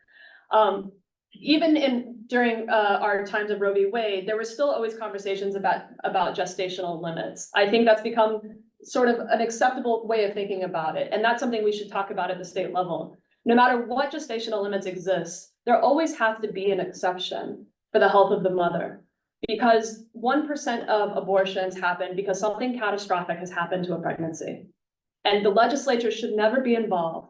Even during our times of Roe v. Wade, there were still always conversations about gestational limits. I think that's become sort of an acceptable way of thinking about it. And that's something we should talk about at the state level. No matter what gestational limits exist, there always has to be an exception for the health of the mother. Because 1% of abortions happen because something catastrophic has happened to a pregnancy. And the legislature should never be involved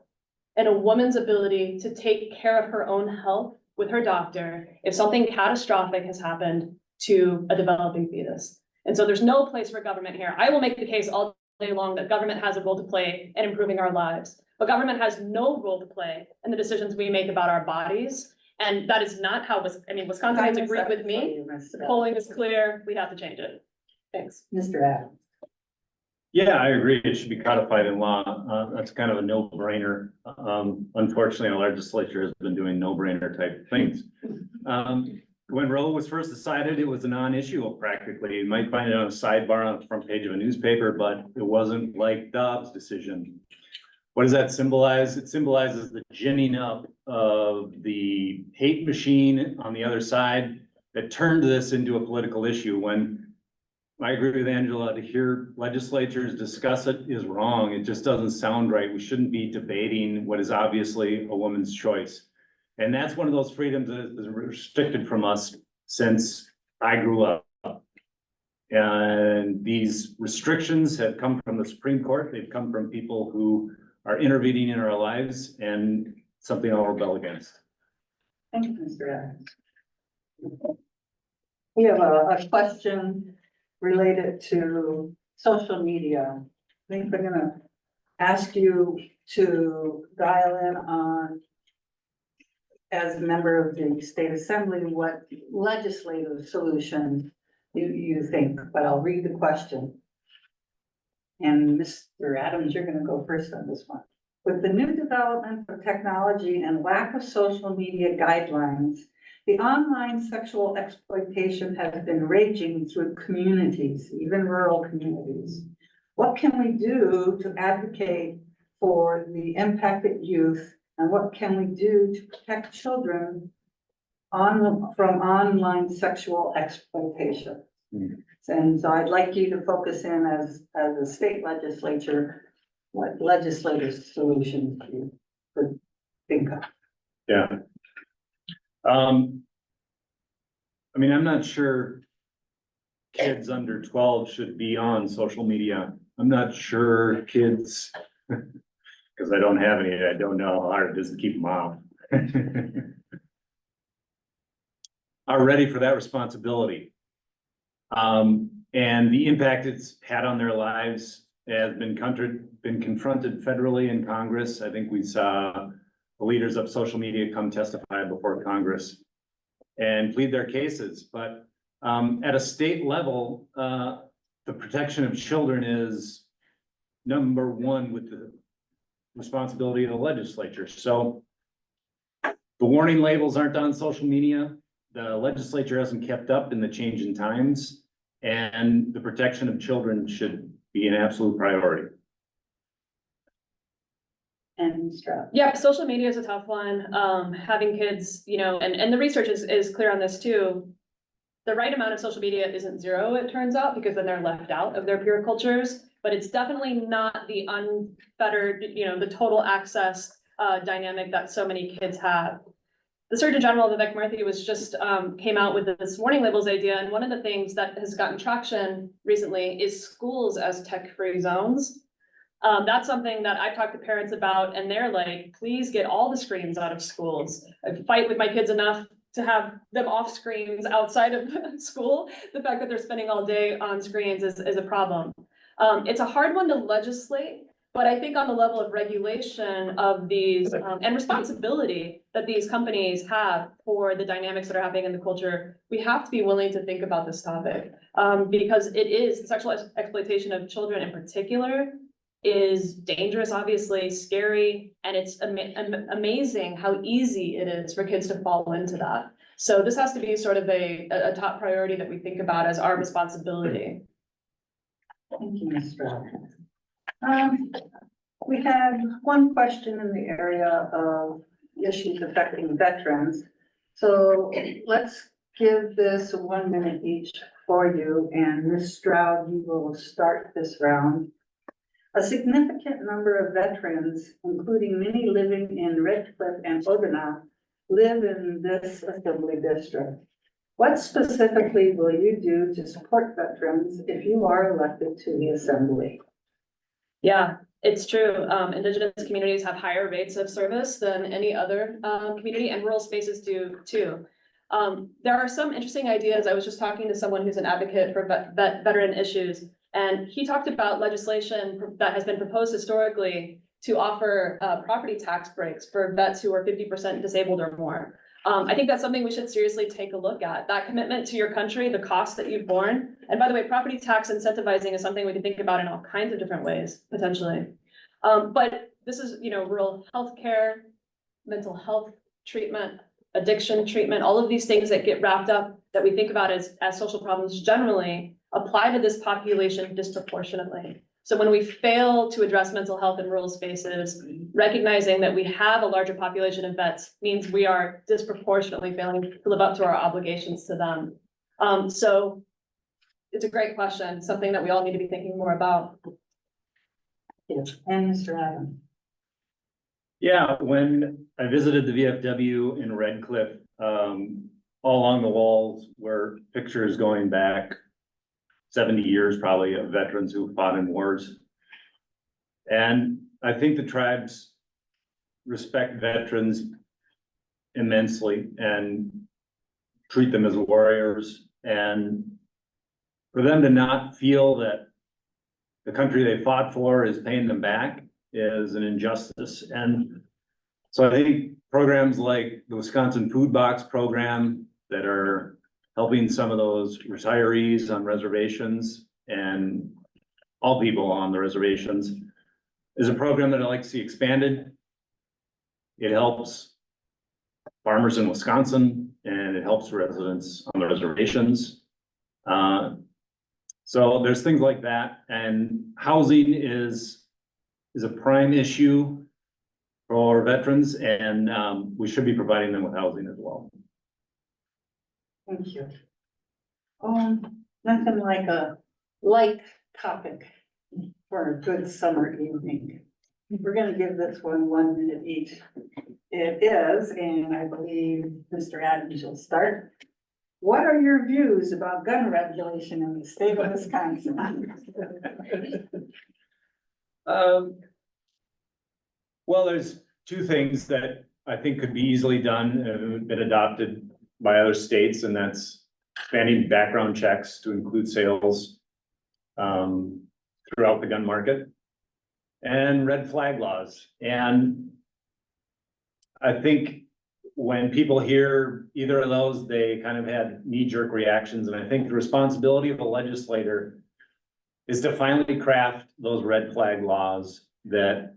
in a woman's ability to take care of her own health with her doctor if something catastrophic has happened to a developing fetus. And so there's no place for government here. I will make the case all day long that government has a role to play in improving our lives, but government has no role to play in the decisions we make about our bodies. And that is not how, Wisconsin has agreed with me. The polling is clear. We have to change it. Thanks. Mr. Adams. Yeah, I agree. It should be codified in law. That's kind of a no-brainer. Unfortunately, our legislature has been doing no-brainer type things. When Roe was first decided, it was a non-issue practically. You might find it on a sidebar on the front page of a newspaper, but it wasn't like Dobbs' decision. What does that symbolize? It symbolizes the ginning up of the hate machine on the other side that turned this into a political issue. When I agree with Angela, to hear legislatures discuss it is wrong. It just doesn't sound right. We shouldn't be debating what is obviously a woman's choice. And that's one of those freedoms that is restricted from us since I grew up. And these restrictions have come from the Supreme Court. They've come from people who are intervening in our lives, and something I'll rebel against. Thank you, Mr. Adams. We have a question related to social media. I think we're gonna ask you to dial in on, as a member of the state assembly, what legislative solutions you think, but I'll read the question. And Mr. Adams, you're gonna go first on this one. With the new development of technology and lack of social media guidelines, the online sexual exploitation has been raging through communities, even rural communities. What can we do to advocate for the impacted youth, and what can we do to protect children from online sexual exploitation? And so I'd like you to focus in as a state legislature, what legislative solutions you could think of. Yeah. I'm not sure kids under 12 should be on social media. I'm not sure kids, because I don't have any, I don't know how hard it is to keep them off. Are ready for that responsibility. And the impact it's had on their lives has been confronted federally in Congress. I think we saw the leaders of social media come testify before Congress and plead their cases. But at a state level, the protection of children is number one with the responsibility of the legislature. So the warning labels aren't on social media. The legislature hasn't kept up in the change in times, and the protection of children should be an absolute priority. And Stroud. Yeah, social media is a tough one. Having kids, you know, and the research is clear on this too. The right amount of social media isn't zero, it turns out, because then they're left out of their peer cultures, but it's definitely not the unfettered, you know, the total access dynamic that so many kids have. The Surgeon General, Vivek Murthy, was just came out with this warning labels idea, and one of the things that has gotten traction recently is schools as tech-free zones. That's something that I've talked to parents about, and they're like, please get all the screens out of schools. I fight with my kids enough to have them off screens outside of school. The fact that they're spending all day on screens is a problem. It's a hard one to legislate, but I think on the level of regulation of these and responsibility that these companies have for the dynamics that are happening in the culture, we have to be willing to think about this topic because it is sexual exploitation of children in particular is dangerous, obviously, scary, and it's amazing how easy it is for kids to fall into that. So this has to be sort of a top priority that we think about as our responsibility. Thank you, Ms. Stroud. We had one question in the area of issues affecting veterans. So let's give this 1 minute each for you, and Ms. Stroud, you will start this round. A significant number of veterans, including many living in Red Cliff and Odenah, live in this assembly district. What specifically will you do to support veterans if you are elected to the assembly? Yeah, it's true. Indigenous communities have higher rates of service than any other community, and rural spaces do too. There are some interesting ideas. I was just talking to someone who's an advocate for veteran issues, and he talked about legislation that has been proposed historically to offer property tax breaks for vets who are 50% disabled or more. I think that's something we should seriously take a look at. That commitment to your country, the cost that you've borne. And by the way, property tax incentivizing is something we can think about in all kinds of different ways, potentially. But this is, you know, rural healthcare, mental health treatment, addiction treatment, all of these things that get wrapped up that we think about as social problems generally apply to this population disproportionately. So when we fail to address mental health in rural spaces, recognizing that we have a larger population of vets means we are disproportionately failing to live up to our obligations to them. So it's a great question, something that we all need to be thinking more about. Yes. And Mr. Adams. Yeah, when I visited the VFW in Red Cliff, all along the walls were pictures going back 70 years probably of veterans who fought in wars. And I think the tribes respect veterans immensely and treat them as warriors. And for them to not feel that the country they fought for is paying them back is an injustice. And so I think programs like the Wisconsin Food Box program that are helping some of those retirees on reservations and all people on the reservations is a program that I'd like to see expanded. It helps farmers in Wisconsin and it helps residents on the reservations. So there's things like that, and housing is a prime issue for veterans, and we should be providing them with housing as well. Thank you. Nothing like a light topic for a good summer evening. We're gonna give this one 1 minute each. It is, and I believe Mr. Adams will start. What are your views about gun regulation in the state of Wisconsin? Well, there's two things that I think could be easily done and have been adopted by other states, and that's expanding background checks to include sales throughout the gun market and red flag laws. And I think when people hear either of those, they kind of had knee-jerk reactions, and I think the responsibility of a legislator is to finally craft those red flag laws that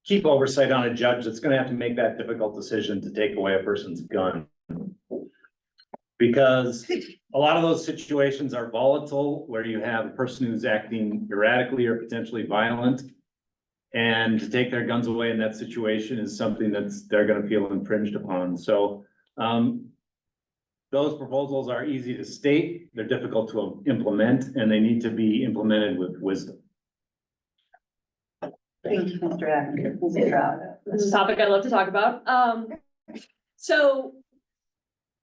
keep oversight on a judge that's gonna have to make that difficult decision to take away a person's gun. Because a lot of those situations are volatile, where you have a person who's acting erratically or potentially violent. And to take their guns away in that situation is something they're gonna feel infringed upon, so, those proposals are easy to state, they're difficult to implement, and they need to be implemented with wisdom. Thank you, Mr. Adams. Mrs. Stroud. This is a topic I love to talk about. So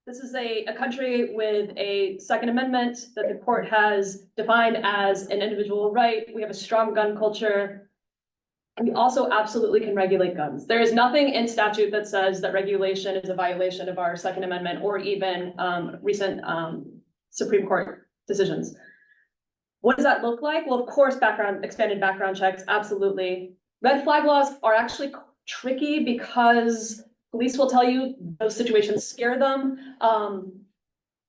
this is a country with a Second Amendment that the court has defined as an individual right. We have a strong gun culture. We also absolutely can regulate guns. There is nothing in statute that says that regulation is a violation of our Second Amendment or even recent Supreme Court decisions. What does that look like? Well, of course, expanded background checks, absolutely. Red flag laws are actually tricky because police will tell you those situations scare them.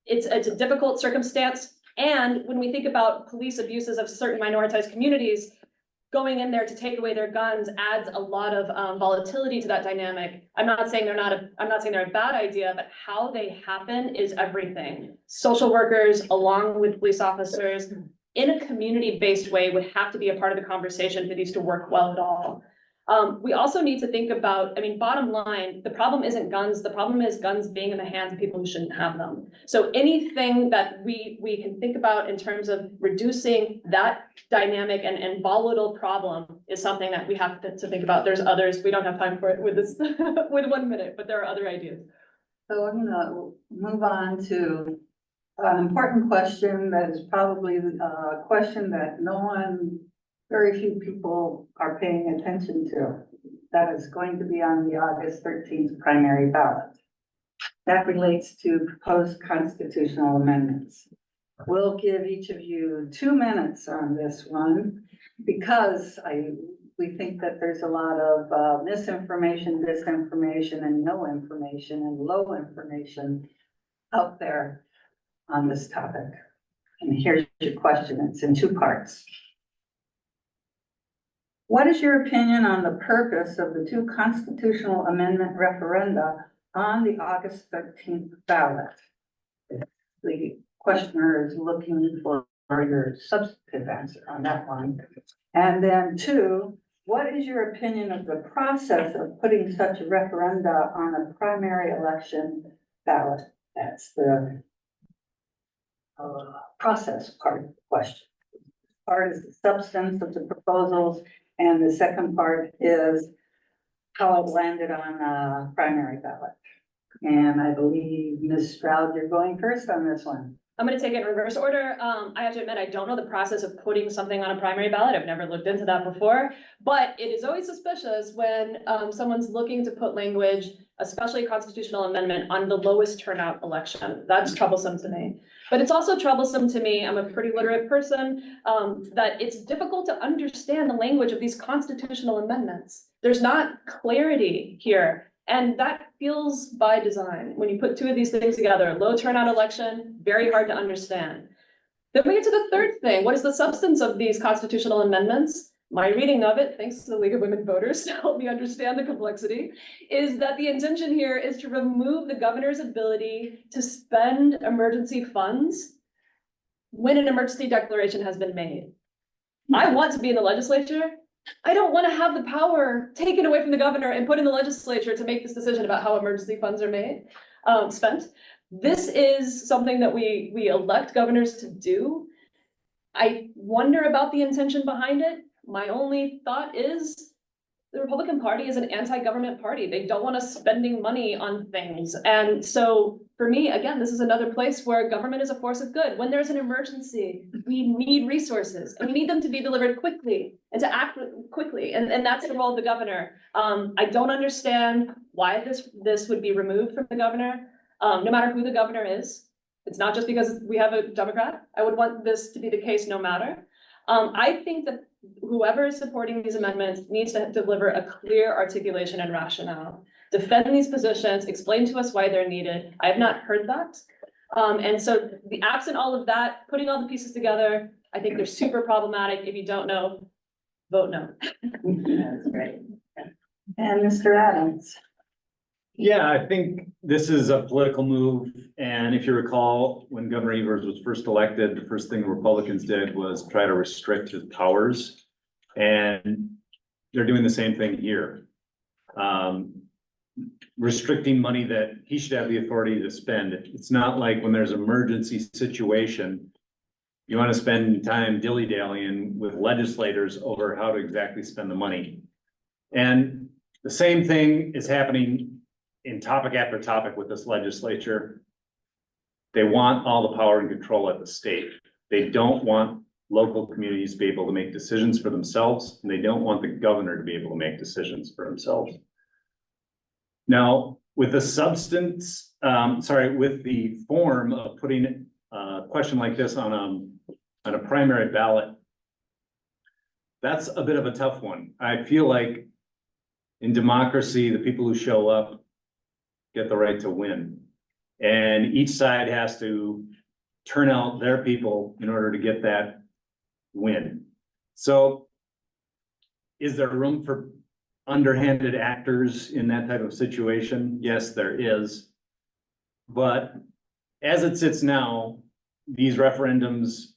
It's a difficult circumstance. And when we think about police abuses of certain minoritized communities, going in there to take away their guns adds a lot of volatility to that dynamic. I'm not saying they're a bad idea, but how they happen is everything. Social workers, along with police officers, in a community-based way, would have to be a part of the conversation for these to work well at all. We also need to think about, bottom line, the problem isn't guns, the problem is guns being in the hands of people who shouldn't have them. So anything that we can think about in terms of reducing that dynamic and volatile problem is something that we have to think about. There's others, we don't have time for it with this, with 1 minute, but there are other ideas. So I'm gonna move on to an important question that is probably a question that very few people are paying attention to. That is going to be on the August 13th primary ballot. That relates to proposed constitutional amendments. We'll give each of you 2 minutes on this one because we think that there's a lot of misinformation, disinformation, and no information and low information out there on this topic. And here's your question. It's in 2 parts. What is your opinion on the purpose of the 2 constitutional amendment referenda on the August 13th ballot? The questioner is looking for your substantive answer on that one. And then 2, what is your opinion of the process of putting such a referenda on a primary election ballot? That's the process part of the question. Part is the substance of the proposals, and the second part is how it landed on a primary ballot. And I believe, Ms. Stroud, you're going first on this one. I'm gonna take it in reverse order. I have to admit, I don't know the process of putting something on a primary ballot. I've never looked into that before. But it is always suspicious when someone's looking to put language, especially a constitutional amendment, on the lowest turnout election. That's troublesome to me. But it's also troublesome to me, I'm a pretty literate person, that it's difficult to understand the language of these constitutional amendments. There's not clarity here. And that feels by design. When you put 2 of these things together, low turnout election, very hard to understand. Then we get to the third thing. What is the substance of these constitutional amendments? My reading of it, thanks to the League of Women Voters to help me understand the complexity, is that the intention here is to remove the governor's ability to spend emergency funds when an emergency declaration has been made. I want to be in the legislature. I don't want to have the power taken away from the governor and put in the legislature to make this decision about how emergency funds are made, spent. This is something that we elect governors to do. I wonder about the intention behind it. My only thought is the Republican Party is an anti-government party. They don't want us spending money on things. And so for me, again, this is another place where government is a force of good. When there's an emergency, we need resources and we need them to be delivered quickly and to act quickly. And that's the role of the governor. I don't understand why this would be removed from the governor, no matter who the governor is. It's not just because we have a Democrat. I would want this to be the case no matter. I think that whoever is supporting these amendments needs to deliver a clear articulation and rationale. Defend these positions, explain to us why they're needed. I have not heard that. And so the absent all of that, putting all the pieces together, I think they're super problematic. If you don't know, vote no. That's great. And Mr. Adams? Yeah, I think this is a political move, and if you recall, when Governor Evers was first elected, the first thing the Republicans did was try to restrict his powers. And they're doing the same thing here. Restricting money that he should have the authority to spend. It's not like when there's an emergency situation, you want to spend time dilly-dallying with legislators over how to exactly spend the money. And the same thing is happening in topic after topic with this legislature. They want all the power and control at the state. They don't want local communities to be able to make decisions for themselves, and they don't want the governor to be able to make decisions for himself. Now, with the substance, with the form of putting a question like this on a primary ballot, that's a bit of a tough one. I feel like in democracy, the people who show up get the right to win. And each side has to turn out their people in order to get that win. So is there room for underhanded actors in that type of situation? Yes, there is. But as it sits now, these referendums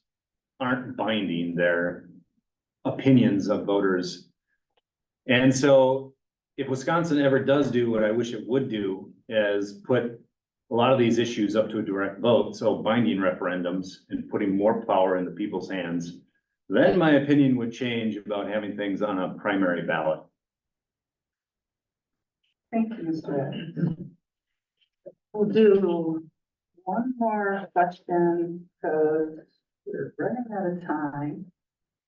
aren't binding. They're opinions of voters. And so if Wisconsin ever does do what I wish it would do, is put a lot of these issues up to a direct vote, so binding referendums and putting more power in the people's hands, then my opinion would change about having things on a primary ballot. Thank you, Mr. Adams. We'll do one more question because we're running out of time.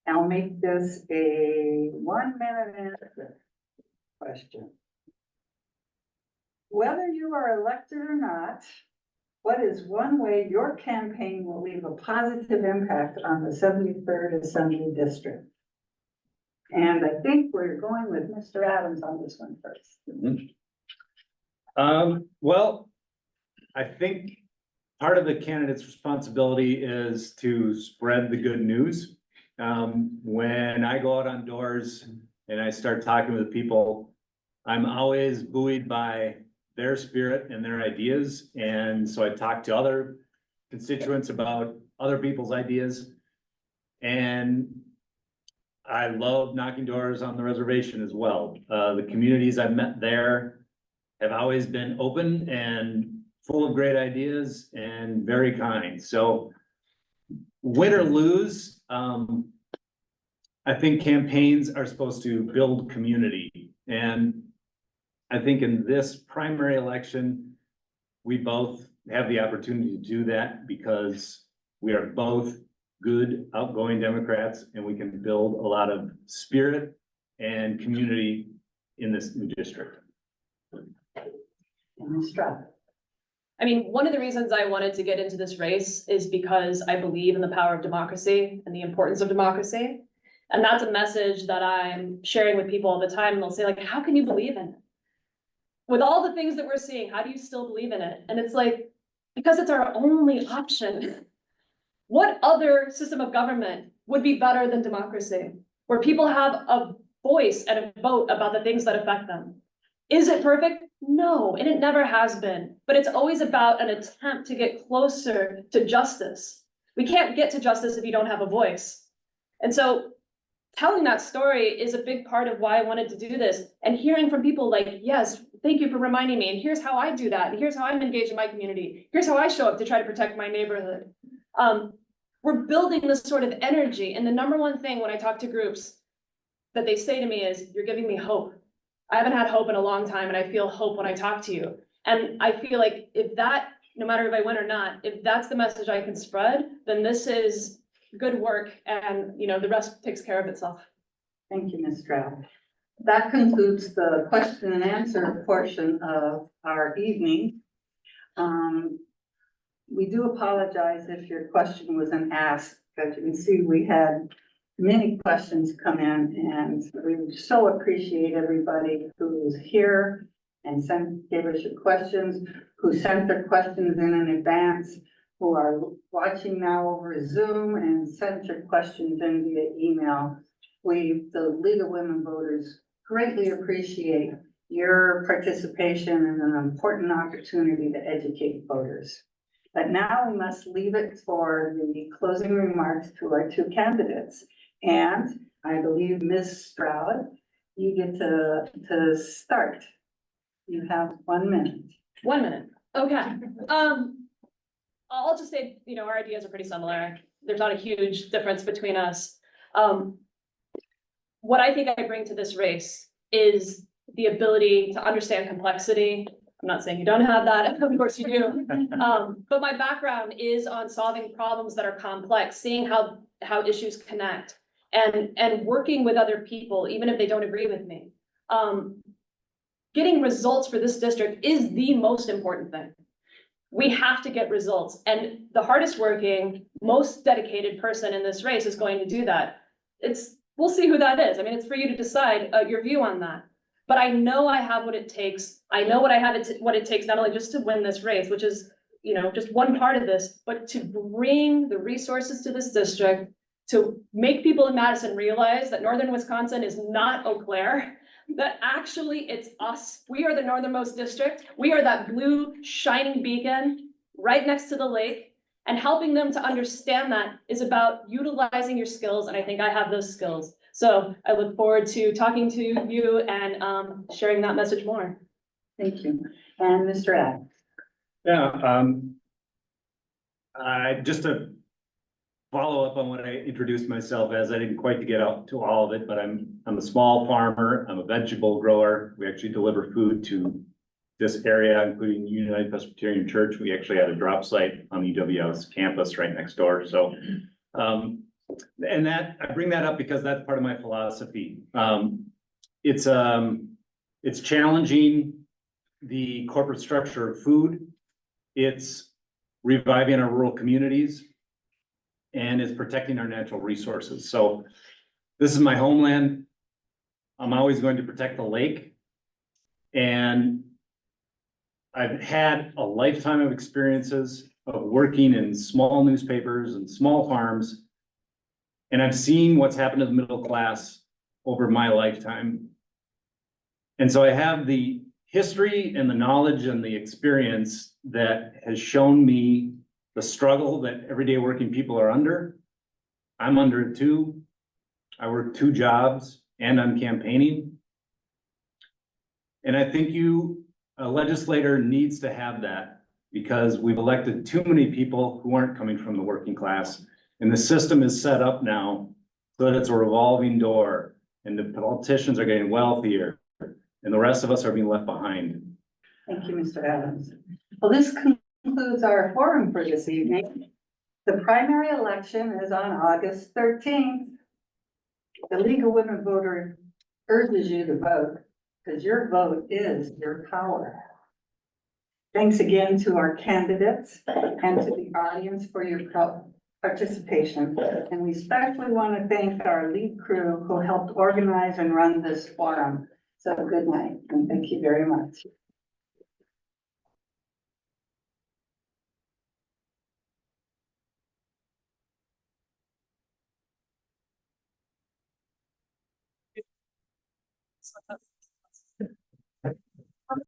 I'll make this a 1 minute answer question. Whether you are elected or not, what is one way your campaign will leave a positive impact on the 73rd Assembly District? And I think we're going with Mr. Adams on this one first. Well, I think part of the candidate's responsibility is to spread the good news. When I go out on doors and I start talking with people, I'm always buoyed by their spirit and their ideas. And so I talk to other constituents about other people's ideas. And I love knocking doors on the reservation as well. The communities I've met there have always been open and full of great ideas and very kind. So win or lose, I think campaigns are supposed to build community. And I think in this primary election, we both have the opportunity to do that because we are both good, outgoing Democrats, and we can build a lot of spirit and community in this new district. And Ms. Stroud. I mean, one of the reasons I wanted to get into this race is because I believe in the power of democracy and the importance of democracy. And that's a message that I'm sharing with people all the time. And they'll say, like, how can you believe in it? With all the things that we're seeing, how do you still believe in it? And it's like, because it's our only option. What other system of government would be better than democracy, where people have a voice and a vote about the things that affect them? Is it perfect? No, and it never has been, but it's always about an attempt to get closer to justice. We can't get to justice if you don't have a voice. And so telling that story is a big part of why I wanted to do this, and hearing from people like, yes, thank you for reminding me, and here's how I do that, and here's how I'm engaged in my community, here's how I show up to try to protect my neighborhood. We're building this sort of energy, and the number one thing when I talk to groups that they say to me is, you're giving me hope. I haven't had hope in a long time, and I feel hope when I talk to you. And I feel like if that, no matter if I win or not, if that's the message I can spread, then this is good work, and the rest takes care of itself. Thank you, Ms. Stroud. That concludes the question and answer portion of our evening. We do apologize if your question wasn't asked, because you can see we had many questions come in, and we so appreciate everybody who's here and gave us your questions, who sent their questions in advance, who are watching now over Zoom and sent your questions in via email. We, the League of Women Voters, greatly appreciate your participation in an important opportunity to educate voters. But now we must leave it for the closing remarks to our two candidates. And I believe Ms. Stroud, you get to start. You have 1 minute. 1 minute. Okay. I'll just say, you know, our ideas are pretty similar. There's not a huge difference between us. What I think I bring to this race is the ability to understand complexity. I'm not saying you don't have that, of course you do. But my background is on solving problems that are complex, seeing how issues connect, and working with other people, even if they don't agree with me. Getting results for this district is the most important thing. We have to get results, and the hardest working, most dedicated person in this race is going to do that. We'll see who that is. I mean, it's for you to decide your view on that. But I know I have what it takes. I know what it takes, not only just to win this race, which is, you know, just one part of this, but to bring the resources to this district, to make people in Madison realize that Northern Wisconsin is not Eau Claire, that actually it's us. We are the northernmost district. We are that blue shining beacon right next to the lake, and helping them to understand that is about utilizing your skills. And I think I have those skills. So I look forward to talking to you and sharing that message more. Thank you. And Mr. Adams. Yeah, just to follow up on what I introduced myself as, I didn't quite get out to all of it, but I'm a small farmer. I'm a vegetable grower. We actually deliver food to this area, including United Presbyterian Church. We actually had a drop site on the UWS campus right next door. So, and that, I bring that up because that's part of my philosophy. It's challenging the corporate structure of food. It's reviving our rural communities, and it's protecting our natural resources. So this is my homeland. I'm always going to protect the lake. And I've had a lifetime of experiences of working in small newspapers and small farms. And I've seen what's happened to the middle class over my lifetime. And so I have the history and the knowledge and the experience that has shown me the struggle that everyday working people are under. I'm under it too. I work 2 jobs and I'm campaigning. And I think a legislator needs to have that, because we've elected too many people who aren't coming from the working class. And the system is set up now so that it's a revolving door, and the politicians are getting wealthier and the rest of us are being left behind. Thank you, Mr. Adams. Well, this concludes our forum for this evening. The primary election is on August 13th. The League of Women Voters urges you to vote, because your vote is your power. Thanks again to our candidates and to the audience for your participation. And we especially want to thank our lead crew who helped organize and run this forum. So good night, and thank you very much.